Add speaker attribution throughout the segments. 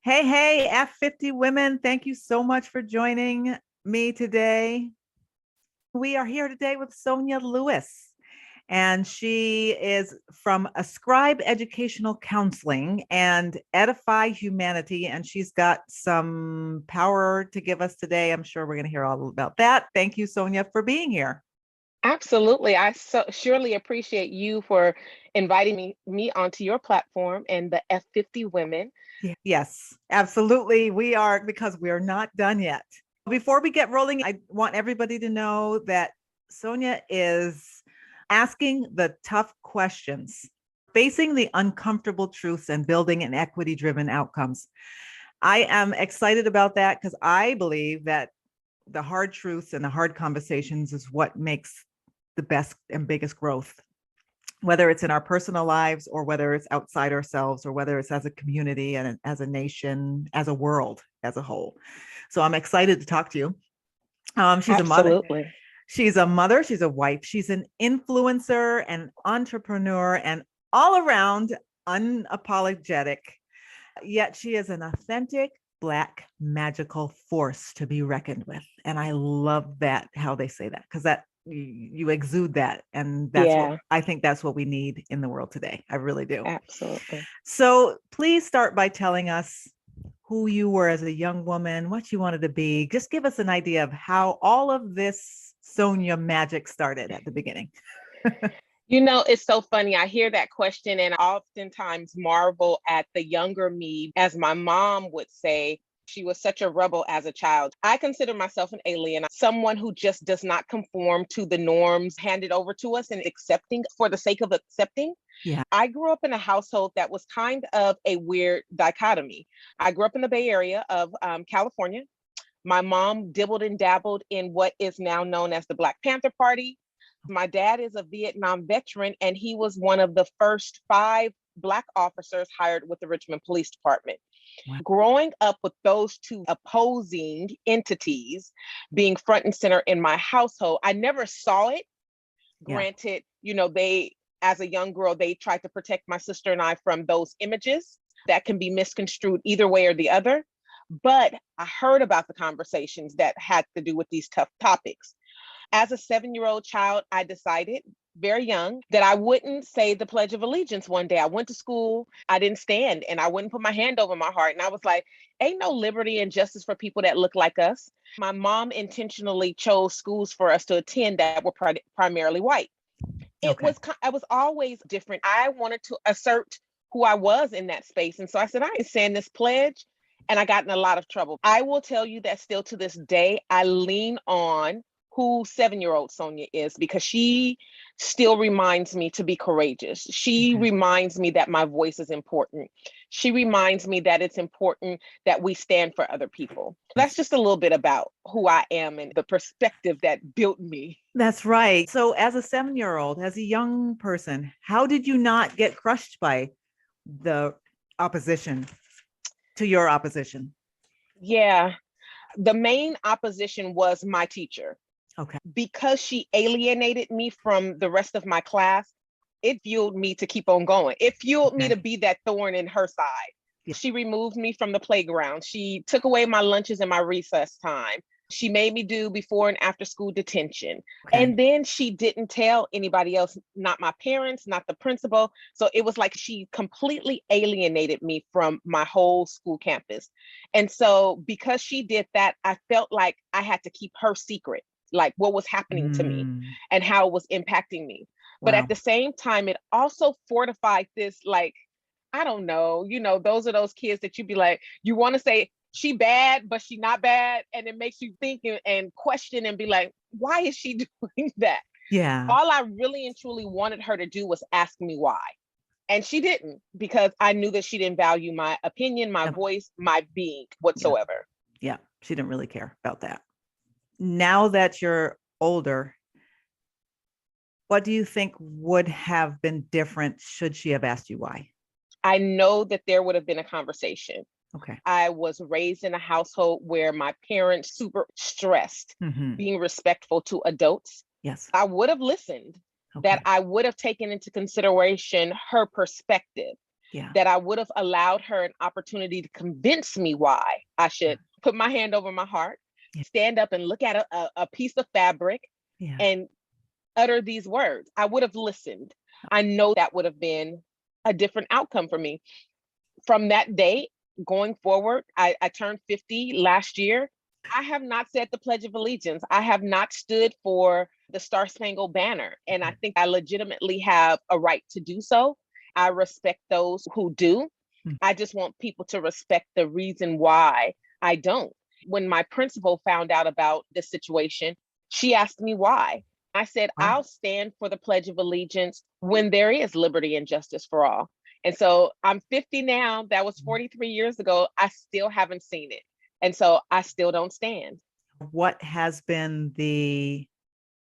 Speaker 1: Hey, F50 women, thank you so much for joining me today. We are here today with Sonia Lewis, and she is from Ascribe Educational Counseling and Edify Humanity, and she's got some power to give us today. I'm sure we're going to hear all about that. Thank you, Sonia, for being here.
Speaker 2: Absolutely. I surely appreciate you for inviting me onto your platform and the F50 women.
Speaker 1: Yes, absolutely. We are, because we are not done yet. Before we get rolling, I want everybody to know that Sonia is asking the tough questions, facing the uncomfortable truths, and building an equity-driven outcomes. I am excited about that because I believe that the hard truths and the hard conversations is what makes the best and biggest growth, whether it's in our personal lives or whether it's outside ourselves or whether it's as a community and as a nation, as a world as a whole. So I'm excited to talk to you. She's
Speaker 2: Absolutely.
Speaker 1: a mother. She's a mother. She's a wife. She's an influencer, an entrepreneur, and all around unapologetic. Yet she is an authentic Black magical force to be reckoned with. And I love that, how they say that, because that you exude that. And that's what I think that's what we need in the world today. I really do.
Speaker 2: Absolutely.
Speaker 1: So please start by telling us who you were as a young woman, what you wanted to be. Just give us an idea of how all of this Sonia magic started at the beginning.
Speaker 2: It's so funny. I hear that question and I oftentimes marvel at the younger me. As my mom would say, she was such a rebel as a child. I consider myself an alien, someone who just does not conform to the norms handed over to us and accepting for the sake of accepting.
Speaker 1: Yeah.
Speaker 2: I grew up in a household that was kind of a weird dichotomy. I grew up in the Bay Area of California. My mom dibbled and dabbled in what is now known as the Black Panther Party. My dad is a Vietnam veteran, and he was one of the first 5 Black officers hired with the Richmond Police Department.
Speaker 1: Wow.
Speaker 2: Growing up with those two opposing entities being front and center in my household, I never saw it. Granted, they, as a young girl, they tried to protect my sister and I from those images that can be misconstrued either way or the other. But I heard about the conversations that had to do with these tough topics. As a 7-year-old child, I decided very young that I wouldn't say the Pledge of Allegiance one day. I went to school, I didn't stand, and I wouldn't put my hand over my heart. And I was like, ain't no liberty and justice for people that look like us. My mom intentionally chose schools for us to attend that were primarily white. I was always different. I wanted to assert who I was in that space. And so I said, I ain't saying this pledge. And I got in a lot of trouble. I will tell you that still to this day, I lean on who 7-year-old Sonia is because she still reminds me to be courageous. She reminds me that my voice is important. She reminds me that it's important that we stand for other people. That's just a little bit about who I am and the perspective that built me.
Speaker 1: That's right. So as a 7-year-old, as a young person, how did you not get crushed by the opposition to your opposition?
Speaker 2: Yeah, the main opposition was my teacher.
Speaker 1: Okay.
Speaker 2: Because she alienated me from the rest of my class, it fueled me to keep on going. It fueled me to be that thorn in her side. Yeah. She removed me from the playground. She took away my lunches and my recess time. She made me do before and after school detention. And then she didn't tell anybody else, not my parents, not the principal. So it was like she completely alienated me from my whole school campus. And so because she did that, I felt like I had to keep her secret, like what was happening to me and how it was impacting me. Wow. But at the same time, it also fortified this, like, I don't know, those are those kids that you'd be like, you want to say she bad, but she not bad. And it makes you think and question and be like, why is she doing that?
Speaker 1: Yeah.
Speaker 2: All I really and truly wanted her to do was ask me why. And she didn't, because I knew that she didn't value my opinion, my voice, my being whatsoever.
Speaker 1: Yeah, she didn't really care about that. Now that you're older, what do you think would have been different should she have asked you why?
Speaker 2: I know that there would have been a conversation.
Speaker 1: Okay.
Speaker 2: I was raised in a household where my parents super stressed being respectful to adults.
Speaker 1: Yes.
Speaker 2: I would have listened, that I would have taken into consideration her perspective.
Speaker 1: Yeah.
Speaker 2: that I would have allowed her an opportunity to convince me why I should put my hand over my heart, stand up and look at a piece of fabric and utter these words. I would have listened. I know that would have been a different outcome for me. From that day going forward, I turned 50 last year. I have not said the Pledge of Allegiance. I have not stood for the Star Spangled Banner. And I think I legitimately have a right to do so. I respect those who do. I just want people to respect the reason why I don't. When my principal found out about this situation, she asked me why. I said, I'll stand for the Pledge of Allegiance when there is liberty and justice for all. And so I'm 50 now. That was 43 years ago. I still haven't seen it. And so I still don't stand.
Speaker 1: What has been the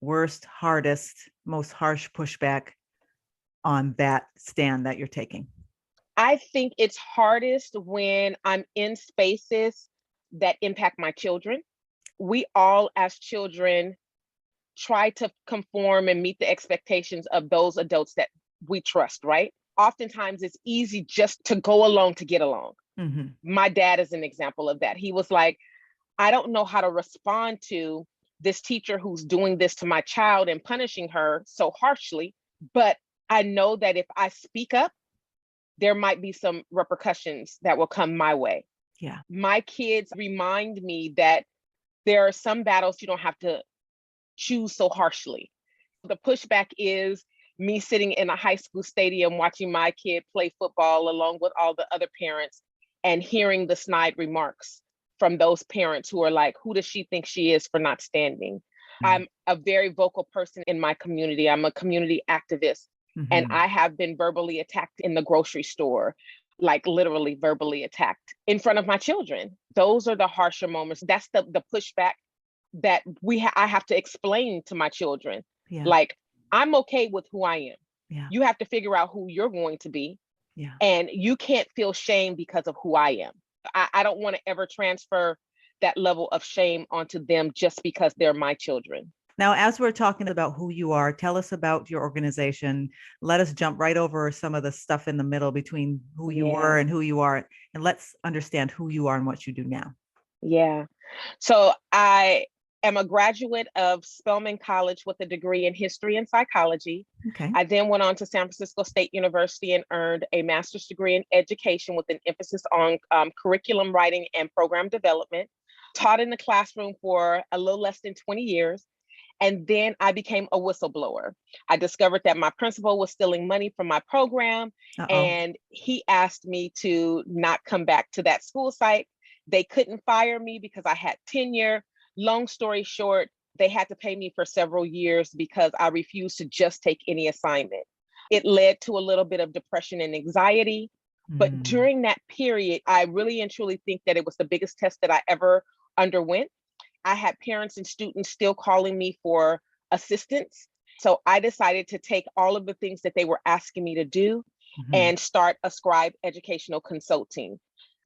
Speaker 1: worst, hardest, most harsh pushback on that stand that you're taking?
Speaker 2: I think it's hardest when I'm in spaces that impact my children. We all, as children, try to conform and meet the expectations of those adults that we trust, right? Oftentimes it's easy just to go along to get along. Mm-hmm. My dad is an example of that. He was like, I don't know how to respond to this teacher who's doing this to my child and punishing her so harshly, but I know that if I speak up, there might be some repercussions that will come my way.
Speaker 1: Yeah.
Speaker 2: My kids remind me that there are some battles you don't have to choose so harshly. The pushback is me sitting in a high school stadium watching my kid play football along with all the other parents and hearing the snide remarks from those parents who are like, who does she think she is for not standing? Mm-hmm. I'm a very vocal person in my community. I'm a community activist. Mm-hmm. And I have been verbally attacked in the grocery store, like literally verbally attacked in front of my children. Those are the harsher moments. That's the pushback that I have to explain to my children. Yeah. Like, I'm okay with who I am. Yeah. You have to figure out who you're going to be. Yeah. And you can't feel shame because of who I am. I don't want to ever transfer that level of shame onto them just because they're my children.
Speaker 1: Now, as we're talking about who you are, tell us about your organization. Let us jump right over some of the stuff in the middle between who you were and who you are. And let's understand who you are and what you do now.
Speaker 2: Yeah. So I am a graduate of Spelman College with a degree in history and psychology. Okay. I then went on to San Francisco State University and earned a master's degree in education with an emphasis on curriculum writing and program development. Taught in the classroom for a little less than 20 years. And then I became a whistleblower. I discovered that my principal was stealing money from my program. And he asked me to not come back to that school site. They couldn't fire me because I had tenure. Long story short, they had to pay me for several years because I refused to just take any assignment. It led to a little bit of depression and anxiety. But during that period, I really and truly think that it was the biggest test that I ever underwent. I had parents and students still calling me for assistance. So I decided to take all of the things that they were asking me to do and start Ascribe Educational Consulting.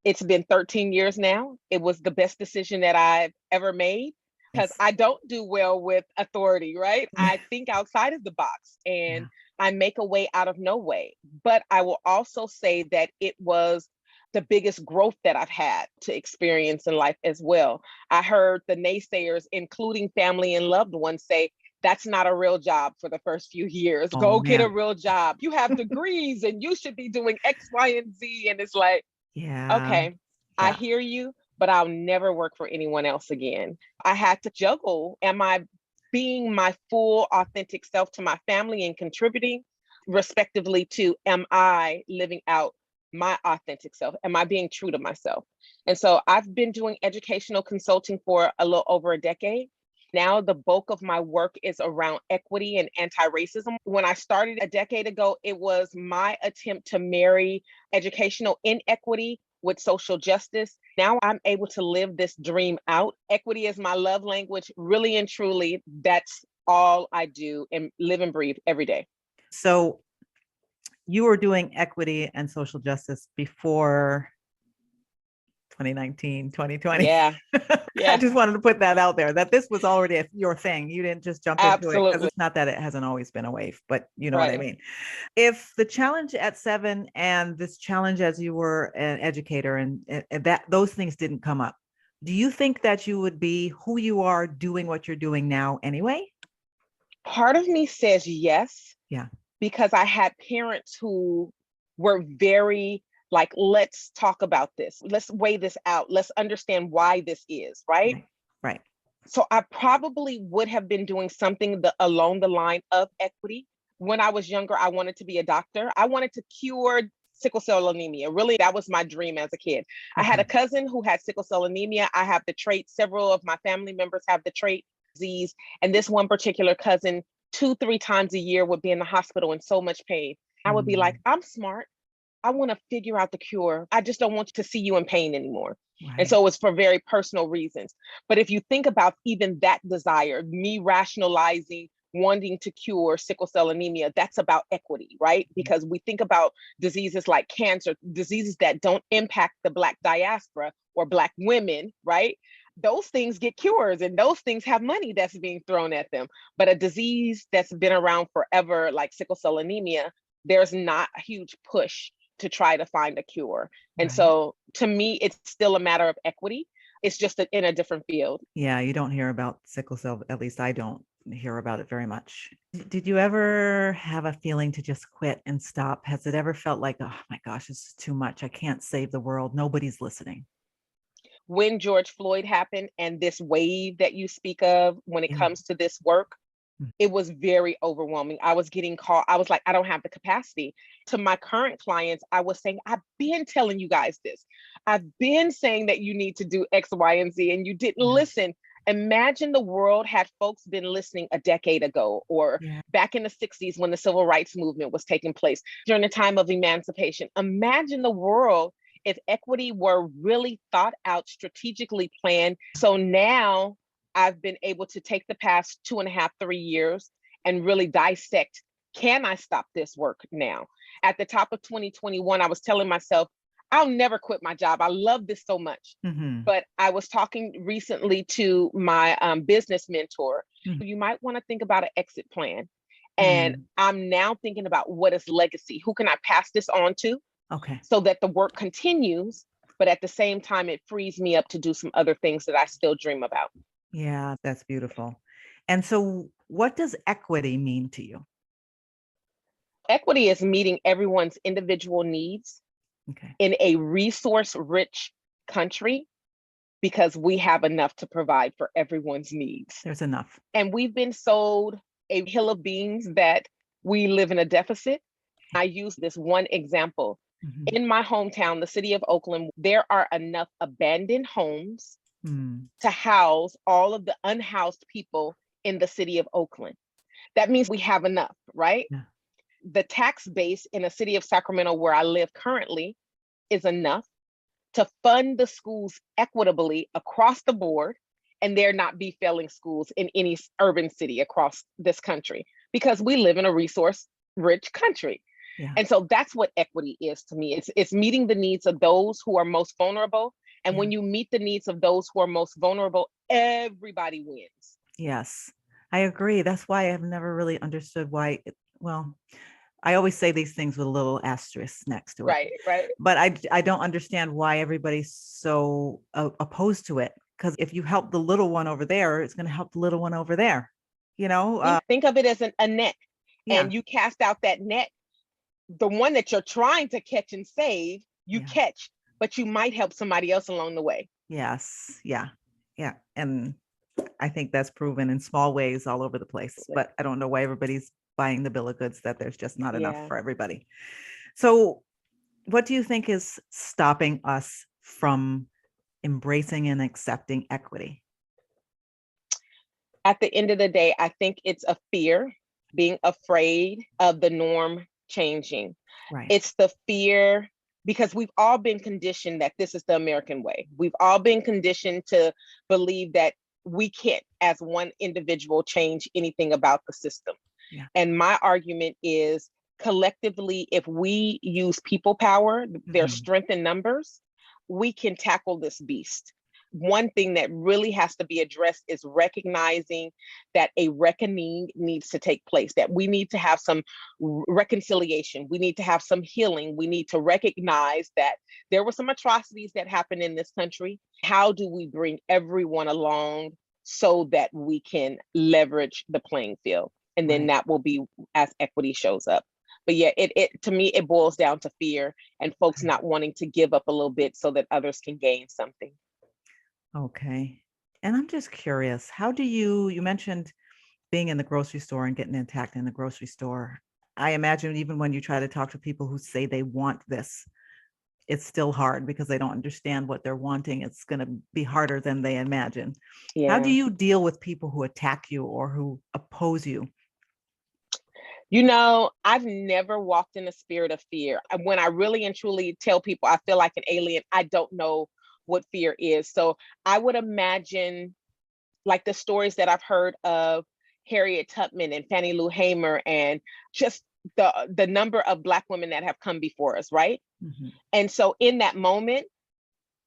Speaker 2: It's been 13 years now. It was the best decision that I've ever made because I don't do well with authority, right? I think outside of the box and I make a way out of no way. But I will also say that it was the biggest growth that I've had to experience in life as well. I heard the naysayers, including family and loved ones, say, that's not a real job for the first few years. Go get a real job. You have degrees and you should be doing X, Y, and Z. And it's like, okay, I hear you, but I'll never work for anyone else again. I had to juggle. Am I being my full, authentic self to my family and contributing, respectively, to am I living out my authentic self? Am I being true to myself? And so I've been doing educational consulting for a little over a decade. Now the bulk of my work is around equity and anti-racism. When I started a decade ago, it was my attempt to marry educational inequity with social justice. Now I'm able to live this dream out. Equity is my love language. Really and truly, that's all I do and live and breathe every day.
Speaker 1: So you were doing equity and social justice before 2019, 2020.
Speaker 2: Yeah.
Speaker 1: I
Speaker 2: Yeah.
Speaker 1: just wanted to put that out there, that this was already your thing. You didn't just jump into it, because
Speaker 2: Absolutely.
Speaker 1: it's not that it hasn't always been a wave, but you know what I
Speaker 2: Right.
Speaker 1: mean. If the challenge at 7 and this challenge as you were an educator and that those things didn't come up, do you think that you would be who you are doing what you're doing now anyway?
Speaker 2: Part of me says yes,
Speaker 1: Yeah.
Speaker 2: because I had parents who were very like, let's talk about this. Let's weigh this out. Let's understand why this is, right?
Speaker 1: Right. Right.
Speaker 2: So I probably would have been doing something along the line of equity. When I was younger, I wanted to be a doctor. I wanted to cure sickle cell anemia. Really, that was my dream as a kid. I had a
Speaker 1: Okay.
Speaker 2: cousin who had sickle cell anemia. I have the trait. Several of my family members have the trait disease. And this one particular cousin, 2, 3 times a year, would be in the hospital in so much pain. I would be like,
Speaker 1: Mm,
Speaker 2: I'm smart. I want to figure out the cure. I just don't want to see you in pain anymore. And
Speaker 1: right.
Speaker 2: so it's for very personal reasons. But if you think about even that desire, me rationalizing wanting to cure sickle cell anemia, that's about equity, right? Because we think about diseases like cancer, diseases that don't impact the Black diaspora or Black women, right? Those things get cures and those things have money that's being thrown at them. But a disease that's been around forever, like sickle cell anemia, there's not a huge push to try to find a cure. And
Speaker 1: Right.
Speaker 2: so to me, it's still a matter of equity. It's just in a different field.
Speaker 1: Yeah, you don't hear about sickle cell, at least I don't hear about it very much. Did you ever have a feeling to just quit and stop? Has it ever felt like, oh my gosh, this is too much. I can't save the world. Nobody's listening.
Speaker 2: When George Floyd happened and this wave that you speak of, when it
Speaker 1: Yeah.
Speaker 2: comes to this work,
Speaker 1: Mm.
Speaker 2: it was very overwhelming. I was getting called. I was like, I don't have the capacity. To my current clients, I was saying, I've been telling you guys this. I've been saying that you need to do X, Y, and Z, and you didn't
Speaker 1: Yeah.
Speaker 2: listen. Imagine the world had folks been listening a decade ago or
Speaker 1: Yeah.
Speaker 2: back in the 60s when the civil rights movement was taking place during the time of emancipation. Imagine the world if equity were really thought out, strategically planned. So now I've been able to take the past 2.5, 3 years and really dissect, can I stop this work now? At the top of 2021, I was telling myself, I'll never quit my job. I love this so much.
Speaker 1: Mm-hmm.
Speaker 2: But I was talking recently to my business mentor.
Speaker 1: Mm-hmm.
Speaker 2: You might want to think about an exit plan. And
Speaker 1: Mm.
Speaker 2: I'm now thinking about, what is legacy? Who can I pass this on to
Speaker 1: Okay.
Speaker 2: so that the work continues, but at the same time, it frees me up to do some other things that I still dream about.
Speaker 1: Yeah, that's beautiful. And so, what does equity mean to you?
Speaker 2: Equity is meeting everyone's individual needs
Speaker 1: Okay.
Speaker 2: in a resource rich country, because we have enough to provide for everyone's needs.
Speaker 1: There's enough.
Speaker 2: And we've been sold a hill of beans that we live in a deficit. I use this one example.
Speaker 1: Mm-hmm.
Speaker 2: In my hometown, the city of Oakland, there are enough abandoned homes
Speaker 1: Mm.
Speaker 2: to house all of the unhoused people in the city of Oakland. That means we have enough, right?
Speaker 1: Yeah.
Speaker 2: The tax base in the city of Sacramento, where I live currently, is enough to fund the schools equitably across the board, and there not be failing schools in any urban city across this country, because we live in a resource rich country.
Speaker 1: Yeah.
Speaker 2: And so that's what equity is to me. It's meeting the needs of those who are most vulnerable. And
Speaker 1: Yeah.
Speaker 2: when you meet the needs of those who are most vulnerable, everybody wins.
Speaker 1: Yes, I agree. That's why I've never really understood why. Well, I always say these things with a little asterisk next to it,
Speaker 2: Right, right.
Speaker 1: but I don't understand why everybody's so opposed to it. Because if you help the little one over there, it's going to help the little one over there. You know?
Speaker 2: Think of it as a net,
Speaker 1: Yeah.
Speaker 2: and you cast out that net, the one that you're trying to catch and save, you
Speaker 1: Yeah.
Speaker 2: catch, but you might help somebody else along the way.
Speaker 1: Yes. Yeah. Yeah. And I think that's proven in small ways all over the place. But I don't know why everybody's buying the bill of goods that there's just not enough
Speaker 2: Yeah.
Speaker 1: for everybody. So, what do you think is stopping us from embracing and accepting equity?
Speaker 2: At the end of the day, I think it's a fear, being afraid of the norm changing.
Speaker 1: Right.
Speaker 2: It's the fear, because we've all been conditioned that this is the American way. We've all been conditioned to believe that we can't, as one individual, change anything about the system.
Speaker 1: Yeah.
Speaker 2: And my argument is, collectively, if we use people power, there's
Speaker 1: Mhm.
Speaker 2: strength in numbers. we can tackle this beast. One thing that really has to be addressed is recognizing that a reckoning needs to take place, that we need to have some reconciliation. We need to have some healing. We need to recognize that there were some atrocities that happened in this country. How do we bring everyone along so that we can leverage the playing field? And then that will be as equity shows up. But yeah, it to me, it boils down to fear and folks not wanting to give up a little bit so that others can gain something.
Speaker 1: Okay. And I'm just curious, how do you mentioned being in the grocery store and getting attacked in the grocery store. I imagine even when you try to talk to people who say they want this, it's still hard because they don't understand what they're wanting. It's going to be harder than they imagine.
Speaker 2: Yeah.
Speaker 1: How do you deal with people who attack you or who oppose you?
Speaker 2: You know, I've never walked in a spirit of fear. When I really and truly tell people I feel like an alien, I don't know what fear is. So I would imagine like the stories that I've heard of Harriet Tubman and Fannie Lou Hamer and just the number of Black women that have come before us, right? Mm-hmm. And so in that moment,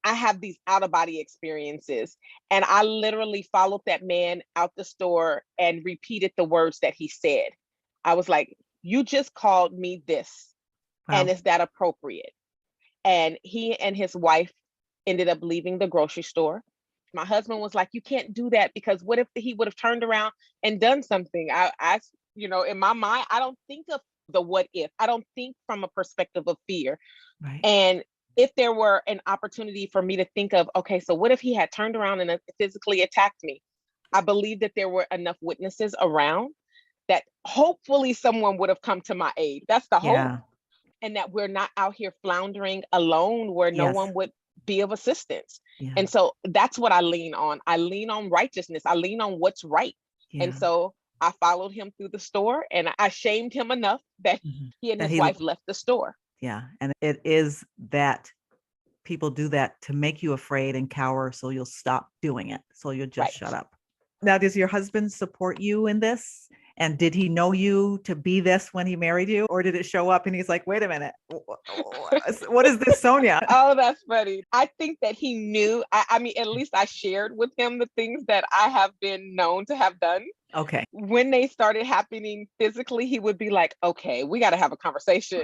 Speaker 2: I have these out-of-body experiences. And I literally followed that man out the store and repeated the words that he said. I was like, you just called me this. Wow. And is that appropriate? And he and his wife ended up leaving the grocery store. My husband was like, you can't do that because what if he would have turned around and done something? I, you know, in my mind, I don't think of the what if. I don't think from a perspective of fear. Right. And if there were an opportunity for me to think of, okay, so what if he had turned around and physically attacked me? I believe that there were enough witnesses around that hopefully someone would have come to my aid. That's the hope. And that we're not out here floundering alone where no one would be of assistance. Yeah. And so that's what I lean on. I lean on righteousness. I lean on what's right. Yeah. And so I followed him through the store and I shamed him enough that he and his wife left the store.
Speaker 1: Yeah. And it is that people do that to make you afraid and cower so you'll stop doing it. So you'll just shut up. Now, does your husband support you in this? And did he know you to be this when he married you? Or did it show up and he's like, wait a minute, what is this, Sonia?
Speaker 2: Oh, that's funny. I think that he knew. I mean, at least I shared with him the things that I have been known to have done.
Speaker 1: Okay.
Speaker 2: When they started happening physically, he would be like, okay, we got to have a conversation.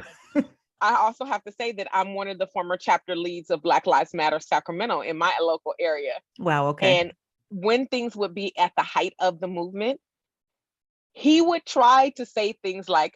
Speaker 2: I also have to say that I'm one of the former chapter leads of Black Lives Matter Sacramento in my local area.
Speaker 1: Wow. Okay.
Speaker 2: And when things would be at the height of the movement, he would try to say things like,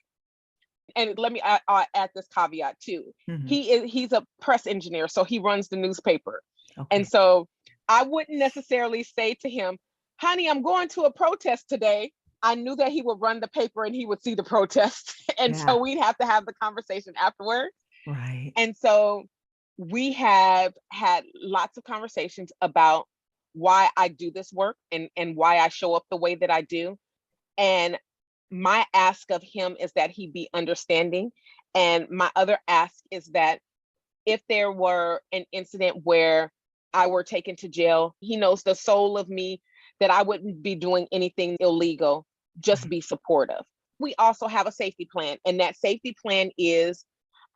Speaker 2: and let me add this caveat too. Mm-hmm. He's a press engineer, so he runs the newspaper. Okay. And so I wouldn't necessarily say to him, honey, I'm going to a protest today. I knew that he would run the paper and he would see the protest. And so we'd have to have the conversation afterwards.
Speaker 1: Right.
Speaker 2: And so we have had lots of conversations about why I do this work and why I show up the way that I do. And my ask of him is that he be understanding. And my other ask is that if there were an incident where I were taken to jail, he knows the soul of me, that I wouldn't be doing anything illegal, just be supportive. We also have a safety plan. And that safety plan is,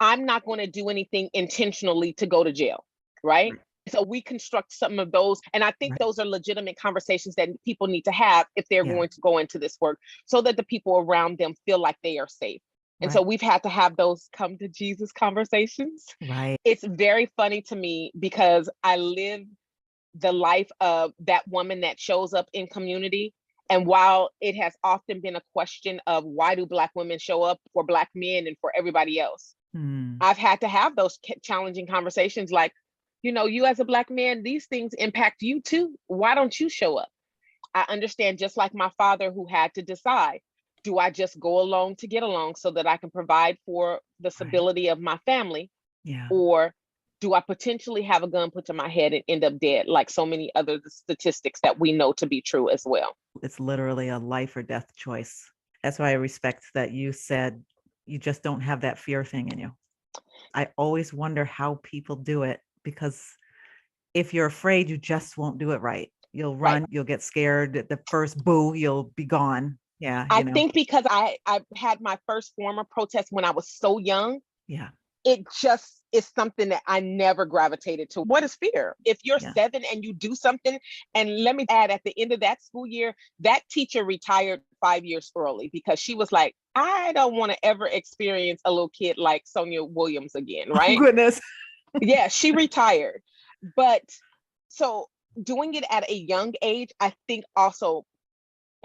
Speaker 2: I'm not going to do anything intentionally to go to jail, right? So we construct some of those. And I think those are legitimate conversations that people need to have if they're going to go into this work so that the people around them feel like they are safe. And so we've had to have those come to Jesus conversations.
Speaker 1: Right.
Speaker 2: It's very funny to me because I live the life of that woman that shows up in community. And while it has often been a question of why do Black women show up for Black men and for everybody else, I've had to have those challenging conversations like, you know, you as a Black man, these things impact you too. Why don't you show up? I understand, just like my father who had to decide, do I just go along to get along so that I can provide for the stability of my family?
Speaker 1: Yeah.
Speaker 2: Or do I potentially have a gun put to my head and end up dead, like so many other statistics that we know to be true as well?
Speaker 1: It's literally a life or death choice. That's why I respect that you said you just don't have that fear thing in you. I always wonder how people do it, because if you're afraid, you just won't do it right. You'll run, you'll get scared at the first boo, you'll be gone. Yeah.
Speaker 2: I think because I had my first form of protest when I was so young.
Speaker 1: Yeah.
Speaker 2: It just is something that I never gravitated to. What is fear? If you're 7 and you do something, and let me add, at the end of that school year, that teacher retired 5 years early because she was like, I don't want to ever experience a little kid like Sonia Williams again, right?
Speaker 1: Oh, goodness.
Speaker 2: Yeah, she retired. But so doing it at a young age, I think also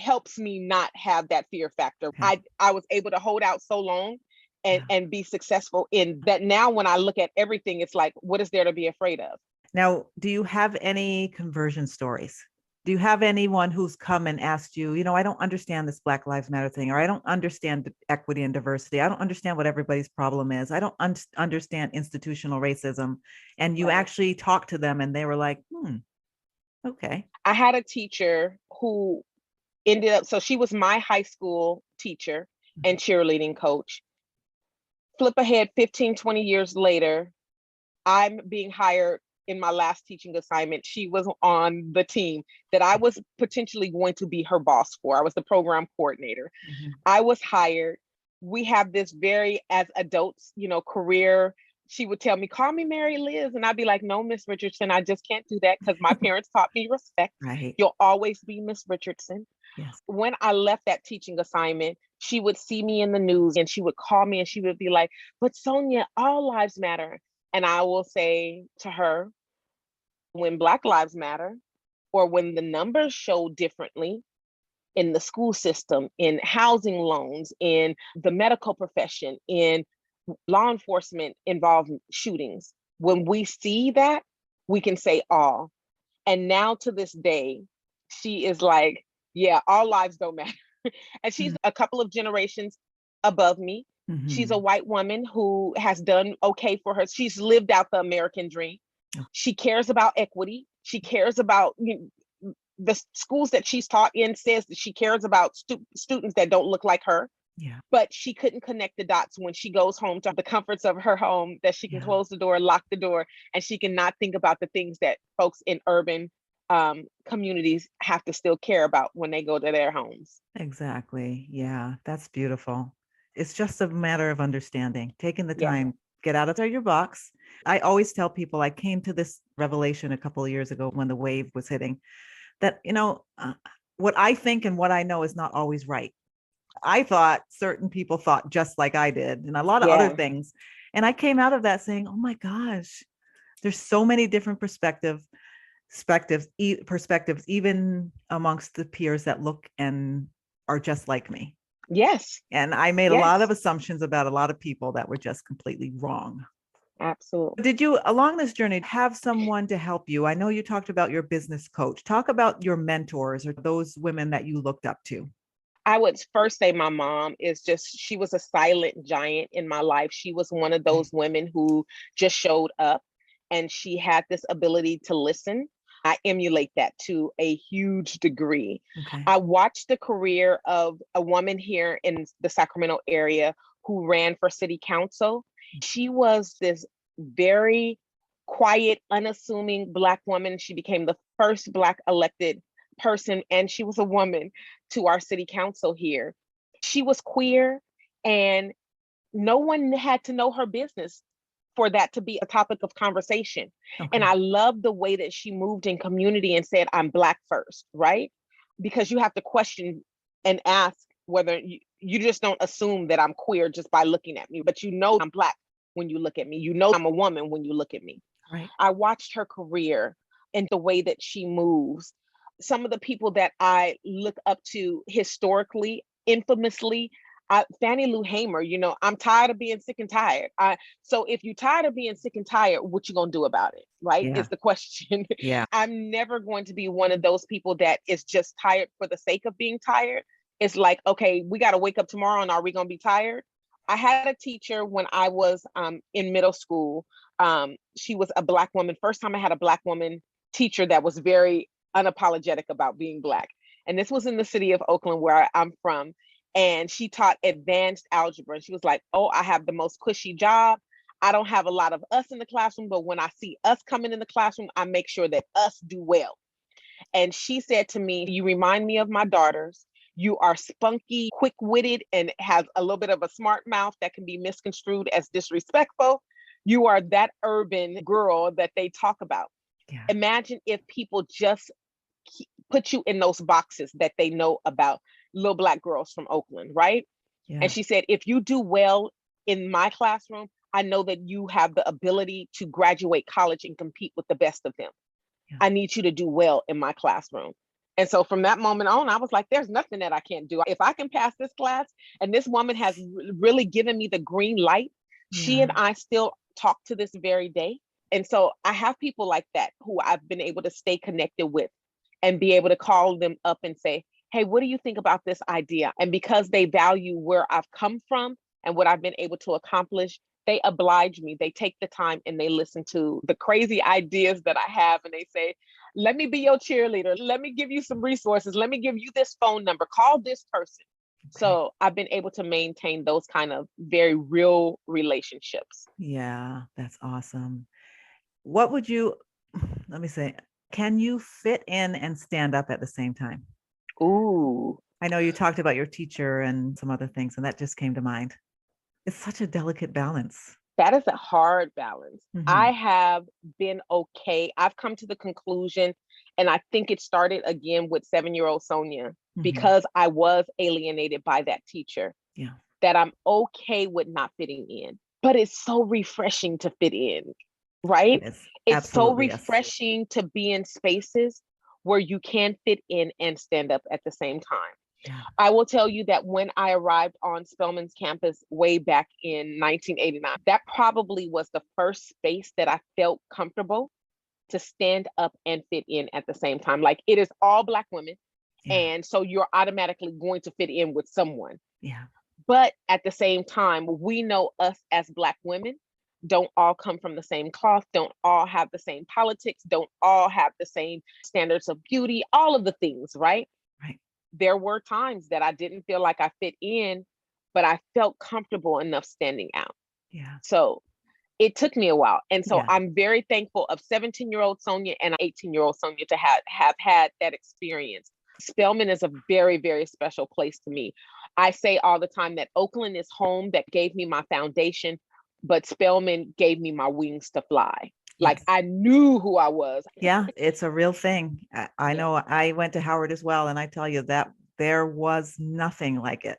Speaker 2: helps me not have that fear factor.
Speaker 1: Okay.
Speaker 2: I was able to hold out so long and be successful in that. Now, when I look at everything, it's like, what is there to be afraid of?
Speaker 1: Now, do you have any conversion stories? Do you have anyone who's come and asked you, I don't understand this Black Lives Matter thing, or I don't understand equity and diversity. I don't understand what everybody's problem is. I don't understand institutional racism. And you actually talked to them and they were like, okay.
Speaker 2: I had a teacher who ended up, so she was my high school teacher and cheerleading coach. Flip ahead 15, 20 years later, I'm being hired in my last teaching assignment. She was on the team that I was potentially going to be her boss for. I was the program coordinator. I was hired. We have this very, as adults, career. She would tell me, call me Mary Liz. And I'd be like, no, Miss Richardson, I just can't do that because my parents taught me respect.
Speaker 1: Right.
Speaker 2: You'll always be Miss Richardson.
Speaker 1: Yes.
Speaker 2: When I left that teaching assignment, she would see me in the news and she would call me and she would be like, but Sonia, all lives matter. And I will say to her, when Black Lives Matter, or when the numbers show differently in the school system, in housing loans, in the medical profession, in law enforcement involved shootings, when we see that, we can say all. And now to this day, she is like, yeah, all lives don't matter. And she's a couple of generations above me. She's a white woman who has done okay for her. She's lived out the American dream. She cares about equity. She cares about the schools that she's taught in, says that she cares about students that don't look like her.
Speaker 1: Yeah.
Speaker 2: But she couldn't connect the dots when she goes home to the comforts of her home, that she can close the door, lock the door, and she cannot think about the things that folks in urban communities have to still care about when they go to their homes.
Speaker 1: Exactly. Yeah, that's beautiful. It's just a matter of understanding, taking the time, get out of your box. I always tell people, I came to this revelation a couple of years ago when the wave was hitting, that, what I think and what I know is not always right. I thought certain people thought just like I did, and a lot of other things. And I came out of that saying, oh my gosh, there's so many different perspectives, even amongst the peers that look and are just like me.
Speaker 2: Yes.
Speaker 1: And I made a lot of assumptions about a lot of people that were just completely wrong.
Speaker 2: Absolutely.
Speaker 1: Did you, along this journey, have someone to help you? I know you talked about your business coach. Talk about your mentors or those women that you looked up to.
Speaker 2: I would first say my mom she was a silent giant in my life. She was one of those women who just showed up and she had this ability to listen. I emulate that to a huge degree.
Speaker 1: Okay.
Speaker 2: I watched the career of a woman here in the Sacramento area who ran for city council. She was this very quiet, unassuming Black woman. She became the first Black elected person, and she was a woman to our city council here. She was queer, and no one had to know her business for that to be a topic of conversation. Okay. And I love the way that she moved in community and said, I'm Black first, right? Because you have to question and ask whether you just don't assume that I'm queer just by looking at me, but I'm Black when you look at me. I'm a woman when you look at me.
Speaker 1: Right.
Speaker 2: I watched her career and the way that she moves. Some of the people that I look up to historically, infamously, Fannie Lou Hamer, I'm tired of being sick and tired. So if you're tired of being sick and tired, what you gonna do about it, right?
Speaker 1: Yeah.
Speaker 2: Is the question.
Speaker 1: Yeah.
Speaker 2: I'm never going to be one of those people that is just tired for the sake of being tired. It's like, okay, we got to wake up tomorrow and are we gonna be tired? I had a teacher when I was in middle school. She was a Black woman. First time I had a Black woman teacher that was very unapologetic about being Black. And this was in the city of Oakland, where I'm from. And she taught advanced algebra. And she was like, oh, I have the most cushy job. I don't have a lot of us in the classroom, but when I see us coming in the classroom, I make sure that us do well. And she said to me, you remind me of my daughters. You are spunky, quick-witted, and has a little bit of a smart mouth that can be misconstrued as disrespectful. You are that urban girl that they talk about.
Speaker 1: Yeah.
Speaker 2: Imagine if people just put you in those boxes that they know about little Black girls from Oakland, right?
Speaker 1: Yeah.
Speaker 2: And she said, if you do well in my classroom, I know that you have the ability to graduate college and compete with the best of them.
Speaker 1: Yeah.
Speaker 2: I need you to do well in my classroom. And so from that moment on, I was like, there's nothing that I can't do. If I can pass this class, and this woman has really given me the green light, she and I still talk to this very day. And so I have people like that who I've been able to stay connected with and be able to call them up and say, hey, what do you think about this idea? And because they value where I've come from and what I've been able to accomplish, they oblige me. They take the time and they listen to the crazy ideas that I have. And they say, let me be your cheerleader. Let me give you some resources. Let me give you this phone number. Call this person. Okay. So I've been able to maintain those kind of very real relationships.
Speaker 1: Yeah, that's awesome. What would you, let me say, can you fit in and stand up at the same time?
Speaker 2: Ooh.
Speaker 1: I know you talked about your teacher and some other things, and that just came to mind. It's such a delicate balance.
Speaker 2: That is a hard balance.
Speaker 1: Mm-hmm.
Speaker 2: I have been okay. I've come to the conclusion, and I think it started again with 7-year-old Sonia, because I was alienated by that teacher.
Speaker 1: Yeah.
Speaker 2: That I'm okay with not fitting in. But it's so refreshing to fit in, right? It's so refreshing to be in spaces where you can fit in and stand up at the same time. Yeah. I will tell you that when I arrived on Spelman's campus way back in 1989, that probably was the first space that I felt comfortable to stand up and fit in at the same time. Like, it is all Black women. Yeah. And so you're automatically going to fit in with someone.
Speaker 1: Yeah.
Speaker 2: But at the same time, we know us as Black women don't all come from the same cloth, don't all have the same politics, don't all have the same standards of beauty, all of the things, right?
Speaker 1: Right.
Speaker 2: There were times that I didn't feel like I fit in, but I felt comfortable enough standing out.
Speaker 1: Yeah.
Speaker 2: So it took me a while. And so I'm very thankful of 17-year-old Sonia and 18-year-old Sonia to have had that experience. Spelman is a very, very special place to me. I say all the time that Oakland is home that gave me my foundation, but Spelman gave me my wings to fly. Like, I knew who I was.
Speaker 1: Yeah, it's a real thing. I know I went to Howard as well. And I tell you that there was nothing like it.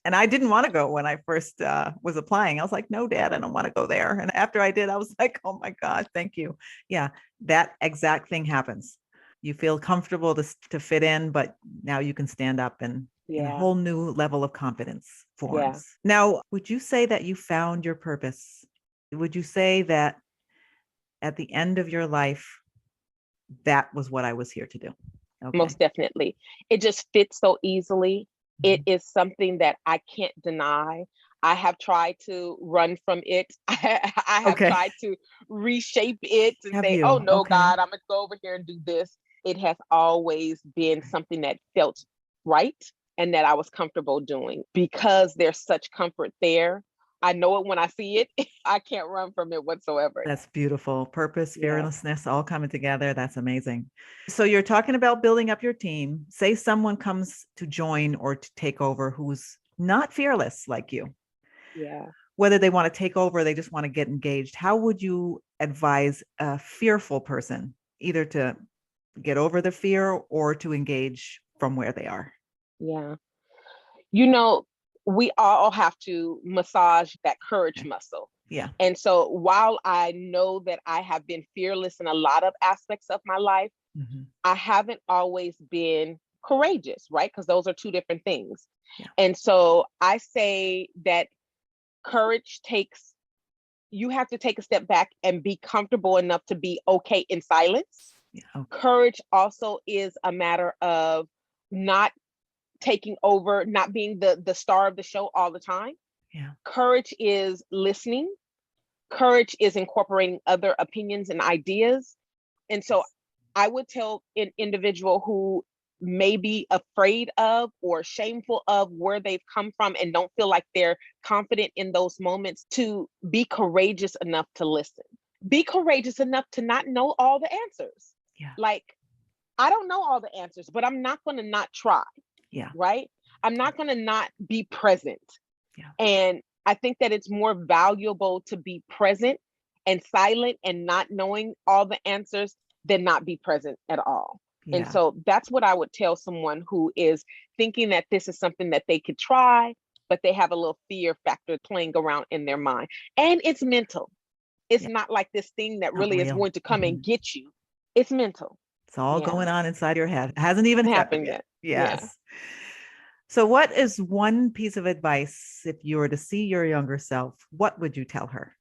Speaker 1: And I didn't want to go when I first was applying. I was like, no, Dad, I don't want to go there. And after I did, I was like, oh my God, thank you. Yeah, that exact thing happens. You feel comfortable to fit in, but now you can stand up and a whole new level of confidence forms. Yeah. Now, would you say that you found your purpose? Would you say that at the end of your life, that was what I was here to do?
Speaker 2: Okay. Most definitely. It just fits so easily. It is something that I can't deny. I have tried to run from it. I have tried to reshape it and say, oh no, God, I'm gonna go over here and do this. It has always been something that felt right and that I was comfortable doing. Because there's such comfort there, I know it when I see it. I can't run from it whatsoever.
Speaker 1: That's beautiful. Purpose, fearlessness, all coming together. That's amazing. So you're talking about building up your team. Say someone comes to join or to take over who's not fearless like you.
Speaker 2: Yeah.
Speaker 1: Whether they want to take over, or they just want to get engaged. How would you advise a fearful person either to get over the fear or to engage from where they are?
Speaker 2: Yeah. You know, we all have to massage that courage muscle.
Speaker 1: Yeah.
Speaker 2: And so while I know that I have been fearless in a lot of aspects of my life, I haven't always been courageous, right? Because those are two different things. Yeah. And so I say that courage you have to take a step back and be comfortable enough to be okay in silence. Yeah. Okay. Courage also is a matter of not taking over, not being the star of the show all the time.
Speaker 1: Yeah.
Speaker 2: Courage is listening. Courage is incorporating other opinions and ideas. And so I would tell an individual who may be afraid of or shameful of where they've come from and don't feel like they're confident in those moments to be courageous enough to listen. Be courageous enough to not know all the answers.
Speaker 1: Yeah.
Speaker 2: Like, I don't know all the answers, but I'm not going to not try.
Speaker 1: Yeah.
Speaker 2: Right? I'm not going to not be present.
Speaker 1: Yeah.
Speaker 2: And I think that it's more valuable to be present and silent and not knowing all the answers than not be present at all. And
Speaker 1: Yeah.
Speaker 2: so that's what I would tell someone who is thinking that this is something that they could try, but they have a little fear factor playing around in their mind. And it's mental. It's
Speaker 1: Yeah.
Speaker 2: not like this thing that
Speaker 1: Not
Speaker 2: really is
Speaker 1: real.
Speaker 2: going to come and
Speaker 1: Mhm.
Speaker 2: get you. It's mental.
Speaker 1: It's all
Speaker 2: Yeah.
Speaker 1: going on inside your head. It hasn't even happened
Speaker 2: Happened
Speaker 1: yet.
Speaker 2: yet. Yeah.
Speaker 1: Yes. So what is one piece of advice if you were to see your younger self, what would you tell her?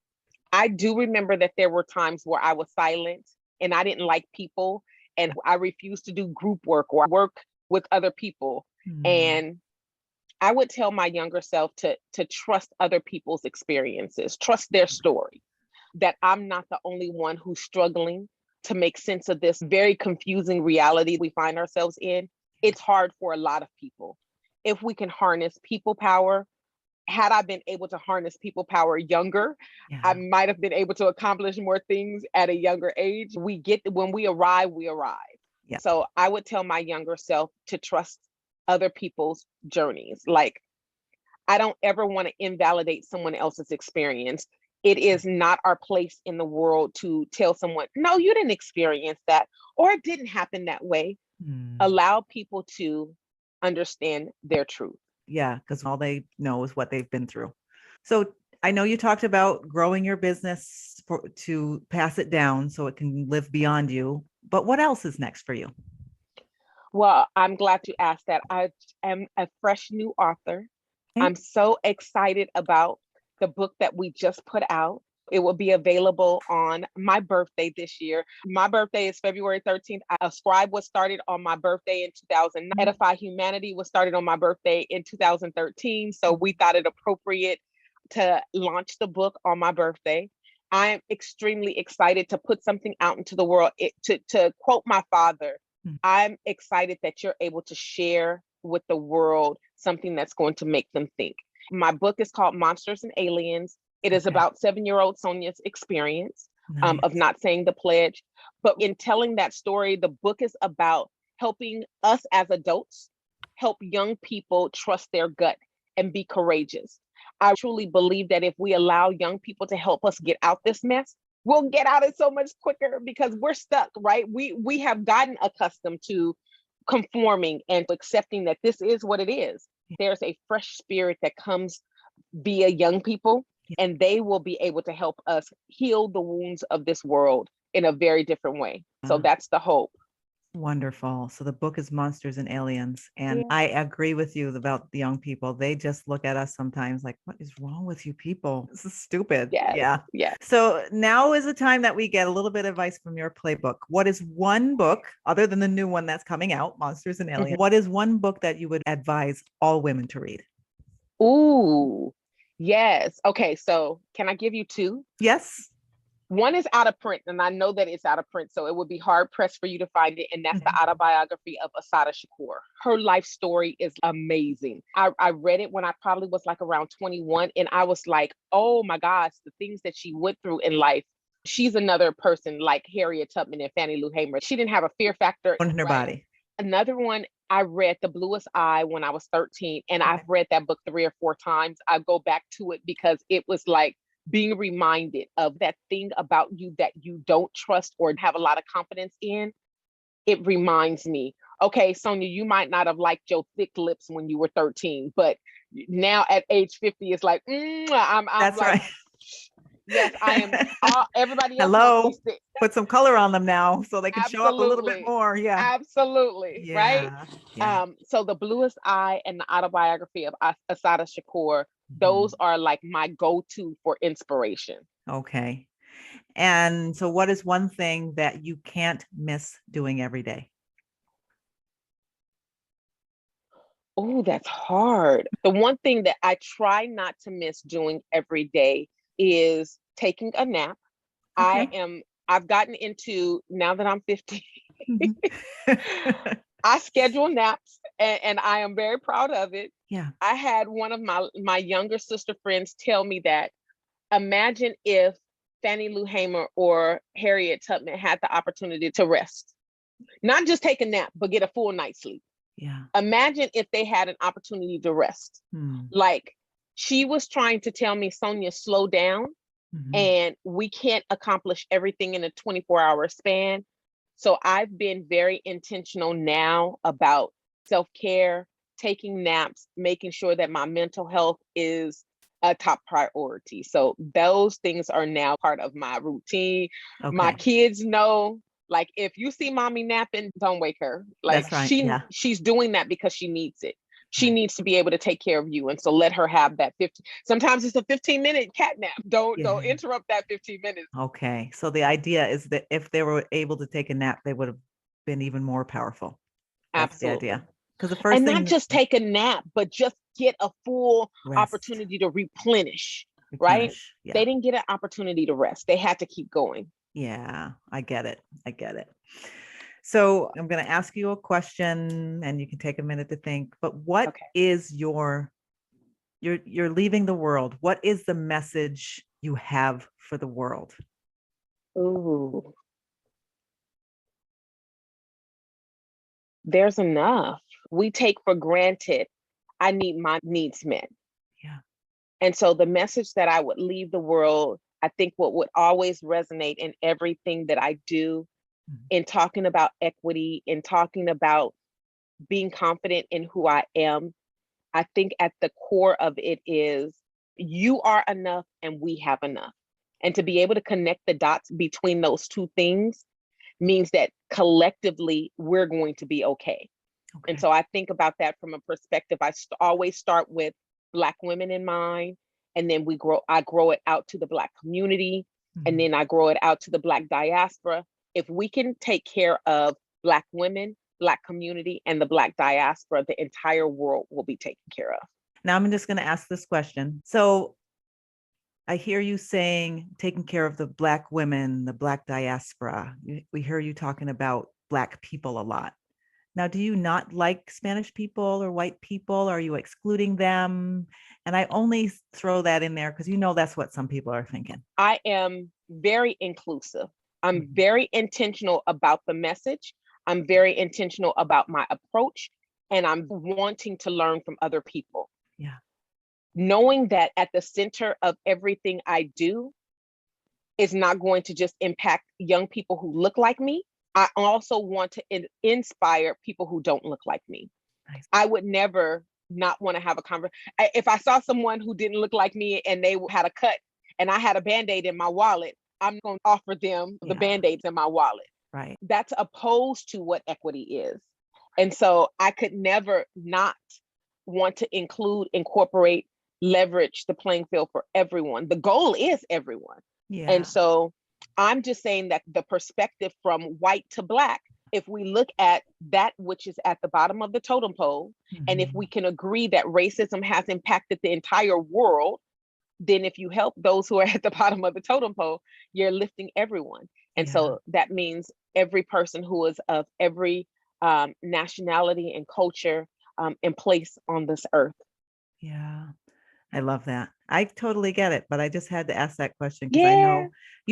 Speaker 2: I do remember that there were times where I was silent and I didn't like people and I refused to do group work or work with other people. And I would tell my younger self to trust other people's experiences, trust their story, that I'm not the only one who's struggling to make sense of this very confusing reality we find ourselves in. It's hard for a lot of people. If we can harness people power, had I been able to harness people power younger, I might have been able to accomplish more things at a younger age. When we arrive, we arrive.
Speaker 1: Yeah.
Speaker 2: So I would tell my younger self to trust other people's journeys. Like, I don't ever want to invalidate someone else's experience. It is not our place in the world to tell someone, no, you didn't experience that, or it didn't happen that way. Allow people to understand their truth.
Speaker 1: Yeah, because all they know is what they've been through. So I know you talked about growing your business to pass it down so it can live beyond you, but what else is next for you?
Speaker 2: Well, I'm glad you asked that. I am a fresh new author.
Speaker 1: Okay.
Speaker 2: I'm so excited about the book that we just put out. It will be available on my birthday this year. My birthday is February 13th. Ascribe was started on my birthday in 2009. Edify Humanity was started on my birthday in 2013. So we thought it appropriate to launch the book on my birthday. I am extremely excited to put something out into the world. To quote my father, I'm excited that you're able to share with the world something that's going to make them think. My book is called Monsters and Aliens. It is about 7-year-old Sonia's experience of not saying the pledge. But in telling that story, the book is about helping us as adults help young people trust their gut and be courageous. I truly believe that if we allow young people to help us get out this mess, we'll get out it so much quicker because we're stuck, right? We have gotten accustomed to conforming and accepting that this is what it is. There's a fresh spirit that comes via young people, and they will be able to help us heal the wounds of this world in a very different way. So that's the hope.
Speaker 1: Wonderful. So the book is Monsters and Aliens. And I agree with you about the young people. They just look at us sometimes like, what is wrong with you people? This is stupid.
Speaker 2: Yeah.
Speaker 1: So now is the time that we get a little bit of advice from your playbook. What is one book, other than the new one that's coming out, Monsters and Aliens, what is one book that you would advise all women to read?
Speaker 2: Ooh, yes. Okay, so can I give you two?
Speaker 1: Yes.
Speaker 2: One is out of print, and I know that it's out of print, so it would be hard pressed for you to find it. And that's the autobiography of Assata Shakur. Her life story is amazing. I read it when I probably was like around 21, and I was like, oh my gosh, the things that she went through in life. She's another person like Harriet Tubman and Fannie Lou Hamer. She didn't have a fear factor
Speaker 1: in her body.
Speaker 2: Another one, I read The Bluest Eye when I was 13, and I've read that book 3 or 4 times. I go back to it because it was like being reminded of that thing about you that you don't trust or have a lot of confidence in. It reminds me, okay, Sonia, you might not have liked your thick lips when you were 13, but now at age 50, it's like, I'm
Speaker 1: That's
Speaker 2: like,
Speaker 1: right.
Speaker 2: Yes, I am. Everybody else.
Speaker 1: Hello. Put some color on them now so they can show up a little bit
Speaker 2: Absolutely.
Speaker 1: more. Yeah.
Speaker 2: Absolutely. Right.
Speaker 1: Yeah.
Speaker 2: So The Bluest Eye and the autobiography of Assata Shakur, those are like my go-to for inspiration.
Speaker 1: Okay. And so what is one thing that you can't miss doing every day?
Speaker 2: Oh, that's hard. The one thing that I try not to miss doing every day is taking a nap.
Speaker 1: Okay.
Speaker 2: I've gotten into, now that I'm 50, I schedule naps and I am very proud of it.
Speaker 1: Yeah.
Speaker 2: I had one of my younger sister friends tell me that, imagine if Fannie Lou Hamer or Harriet Tubman had the opportunity to rest, not just take a nap, but get a full night's sleep.
Speaker 1: Yeah.
Speaker 2: Imagine if they had an opportunity to rest. Like, she was trying to tell me, Sonia, slow down. and we can't accomplish everything in a 24-hour span. So I've been very intentional now about self-care, taking naps, making sure that my mental health is a top priority. So those things are now part of my routine. My kids know, like, if you see mommy napping, don't wake her. Like,
Speaker 1: that's right. Yeah.
Speaker 2: she's doing that because she needs it. She needs to be able to take care of you. And so let her have that 15. Sometimes it's a 15-minute cat nap. Don't interrupt that 15 minutes.
Speaker 1: Okay. So the idea is that if they were able to take a nap, they would have been even more powerful. That's
Speaker 2: Absolutely.
Speaker 1: the idea. Because the first
Speaker 2: and
Speaker 1: thing,
Speaker 2: not just take a nap, but just get a full opportunity to replenish, right?
Speaker 1: Yeah.
Speaker 2: They didn't get an opportunity to rest. They had to keep going.
Speaker 1: Yeah, I get it. So I'm going to ask you a question and you can take a minute to think, but what is you're leaving the world. What is the message you have for the world?
Speaker 2: Ooh. There's enough. We take for granted, I need my needs met.
Speaker 1: Yeah.
Speaker 2: And so the message that I would leave the world, I think what would always resonate in everything that I do, in talking about equity, in talking about being confident in who I am, I think at the core of it is you are enough and we have enough. And to be able to connect the dots between those two things means that collectively we're going to be okay. And so I think about that from a perspective. I always start with Black women in mind, and then I grow it out to the Black community, and then I grow it out to the Black diaspora. If we can take care of Black women, Black community, and the Black diaspora, the entire world will be taken care of.
Speaker 1: Now I'm just going to ask this question. So I hear you saying taking care of the Black women, the Black diaspora. We hear you talking about Black people a lot. Now, do you not like Spanish people or white people? Are you excluding them? And I only throw that in there because that's what some people are thinking.
Speaker 2: I am very inclusive. I'm very intentional about the message. I'm very intentional about my approach, and I'm wanting to learn from other people.
Speaker 1: Yeah.
Speaker 2: Knowing that at the center of everything I do is not going to just impact young people who look like me. I also want to inspire people who don't look like me.
Speaker 1: Nice.
Speaker 2: I would never not want to have a conversation. If I saw someone who didn't look like me and they had a cut and I had a Band-Aid in my wallet, I'm going to offer them the Band-Aids in my wallet.
Speaker 1: Right.
Speaker 2: That's opposed to what equity is. And so I could never not want to incorporate, leverage the playing field for everyone. The goal is everyone.
Speaker 1: Yeah.
Speaker 2: And so I'm just saying that the perspective from white to Black, if we look at that which is at the bottom of the totem pole, and if we can agree that racism has impacted the entire world, then if you help those who are at the bottom of the totem pole, you're lifting everyone. And so that means every person who is of every nationality and culture and place on this earth.
Speaker 1: Yeah. I love that. I totally get it, but I just had to ask that question because I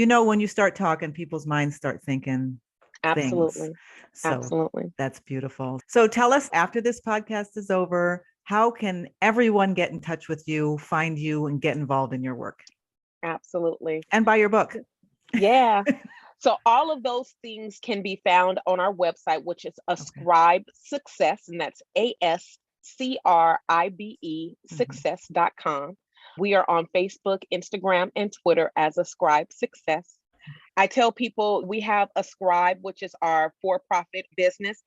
Speaker 1: know, when you start talking, people's minds start thinking
Speaker 2: Absolutely.
Speaker 1: things. So
Speaker 2: Absolutely.
Speaker 1: That's beautiful. So tell us, after this podcast is over, how can everyone get in touch with you, find you, and get involved in your work?
Speaker 2: Absolutely.
Speaker 1: And buy your book.
Speaker 2: Yeah. So all of those things can be found on our website, which is Ascribe Success, and that's ASCRIBE success.com. We are on Facebook, Instagram, and Twitter as Ascribe Success. I tell people we have Ascribe, which is our for-profit business,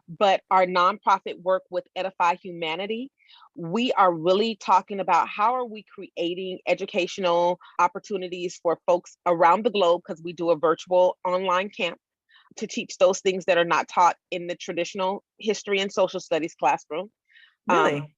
Speaker 2: but our nonprofit work with Edify Humanity, we are really talking about how are we creating educational opportunities for folks around the globe, because we do a virtual online camp to teach those things that are not taught in the traditional history and social studies classroom.
Speaker 1: Really?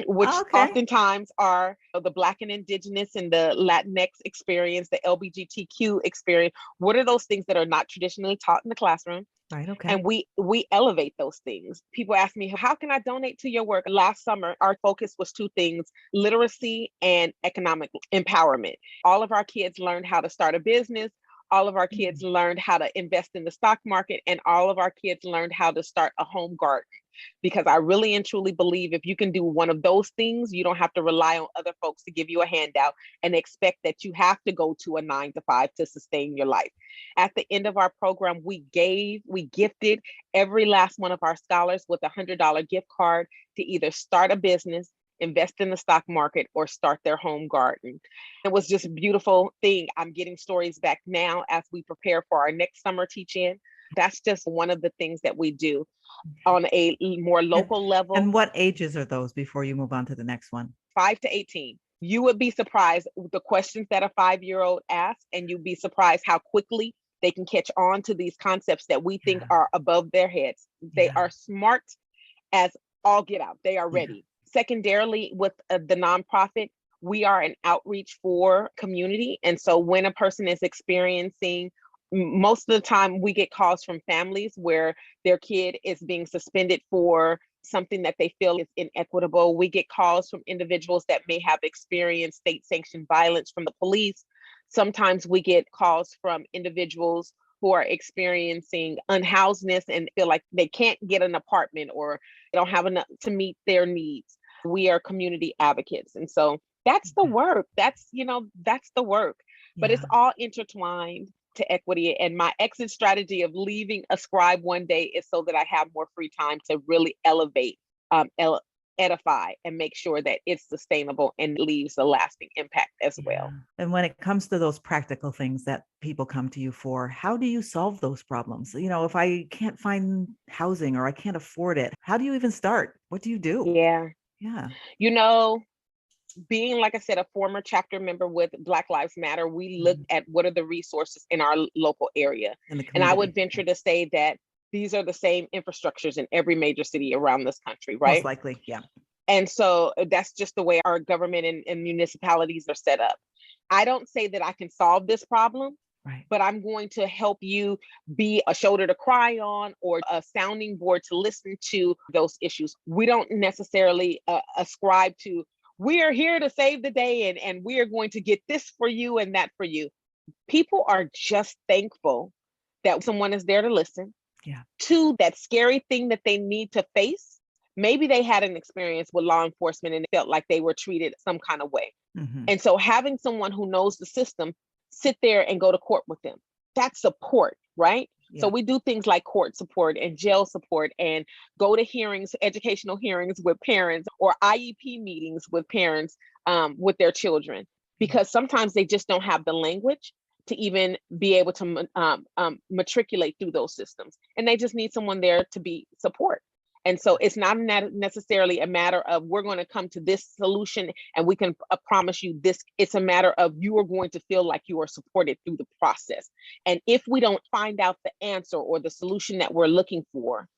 Speaker 2: Which oftentimes are the Black and Indigenous and the Latinx experience, the LGBTQ experience. What are those things that are not traditionally taught in the classroom?
Speaker 1: Right. Okay.
Speaker 2: And we elevate those things. People ask me, how can I donate to your work? Last summer, our focus was two things: literacy and economic empowerment. All of our kids learned how to start a business. All of our kids learned how to invest in the stock market, and all of our kids learned how to start a home garden. Because I really and truly believe if you can do one of those things, you don't have to rely on other folks to give you a handout and expect that you have to go to a 9 to 5 to sustain your life. At the end of our program, we gifted every last one of our scholars with a $100 gift card to either start a business, invest in the stock market, or start their home garden. It was just a beautiful thing. I'm getting stories back now as we prepare for our next summer teach-in. That's just one of the things that we do on a more local level.
Speaker 1: And what ages are those before you move on to the next one?
Speaker 2: 5 to 18. You would be surprised with the questions that a 5-year-old asks, and you'd be surprised how quickly they can catch on to these concepts that we think are above their heads. They are smart as all get out. They are ready. Secondarily, with the nonprofit, we are an outreach for community. And so when a person is experiencing, most of the time we get calls from families where their kid is being suspended for something that they feel is inequitable. We get calls from individuals that may have experienced state-sanctioned violence from the police. Sometimes we get calls from individuals who are experiencing unhousedness and feel like they can't get an apartment or they don't have enough to meet their needs. We are community advocates. And so that's the work. That's the work. But it's all intertwined to equity. And my exit strategy of leaving Ascribe one day is so that I have more free time to really elevate, Edify, and make sure that it's sustainable and leaves a lasting impact as well.
Speaker 1: And when it comes to those practical things that people come to you for, how do you solve those problems? If I can't find housing or I can't afford it, how do you even start? What do you do?
Speaker 2: Yeah. Being, like I said, a former chapter member with Black Lives Matter, we looked at what are the resources in our local area. And I would venture to say that these are the same infrastructures in every major city around this country, right?
Speaker 1: Most likely, yeah.
Speaker 2: And so that's just the way our government and municipalities are set up. I don't say that I can solve this problem, but I'm going to help you be a shoulder to cry on or a sounding board to listen to those issues. We don't necessarily ascribe to, we are here to save the day and we are going to get this for you and that for you. People are just thankful that someone is there to listen. To that scary thing that they need to face. Maybe they had an experience with law enforcement and felt like they were treated some kind of way. And so having someone who knows the system sit there and go to court with them, that's support, right? So we do things like court support and jail support and go to hearings, educational hearings with parents or IEP meetings with parents with their children, because sometimes they just don't have the language to even be able to matriculate through those systems. And they just need someone there to be support. And so it's not necessarily a matter of we're going to come to this solution and we can promise you this. It's a matter of you are going to feel like you are supported through the process. And if we don't find out the answer or the solution that we're looking for,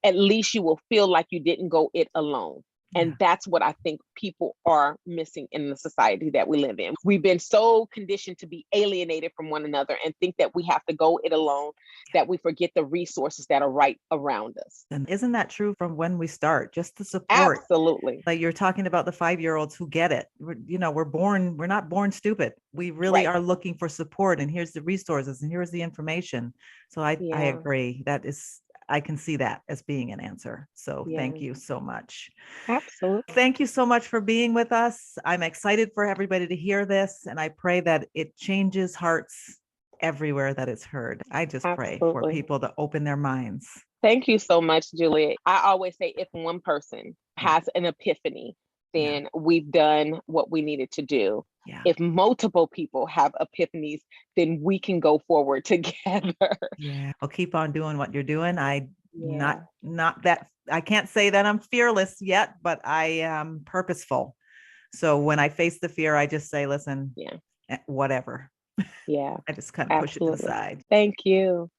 Speaker 2: at least you will feel like you didn't go it alone. And that's what I think people are missing in the society that we live in. We've been so conditioned to be alienated from one another and think that we have to go it alone, that we forget the resources that are right around us.
Speaker 1: And isn't that true from when we start? Just the support.
Speaker 2: Absolutely.
Speaker 1: Like you're talking about the 5-year-olds who get it. We're not born stupid. We really are looking for support, and here's the resources and here's the information. So I agree. I can see that as being an answer. So thank you so much.
Speaker 2: Absolutely.
Speaker 1: Thank you so much for being with us. I'm excited for everybody to hear this, and I pray that it changes hearts everywhere that it's heard. I just pray for people to open their minds.
Speaker 2: Thank you so much, Julia. I always say if one person has an epiphany, then we've done what we needed to do. If multiple people have epiphanies, then we can go forward together.
Speaker 1: I'll keep on doing what you're doing. Not that I can't say that I'm fearless yet, but I am purposeful. So when I face the fear, I just say, listen, whatever. I just kind of push it to the side.
Speaker 2: Thank you.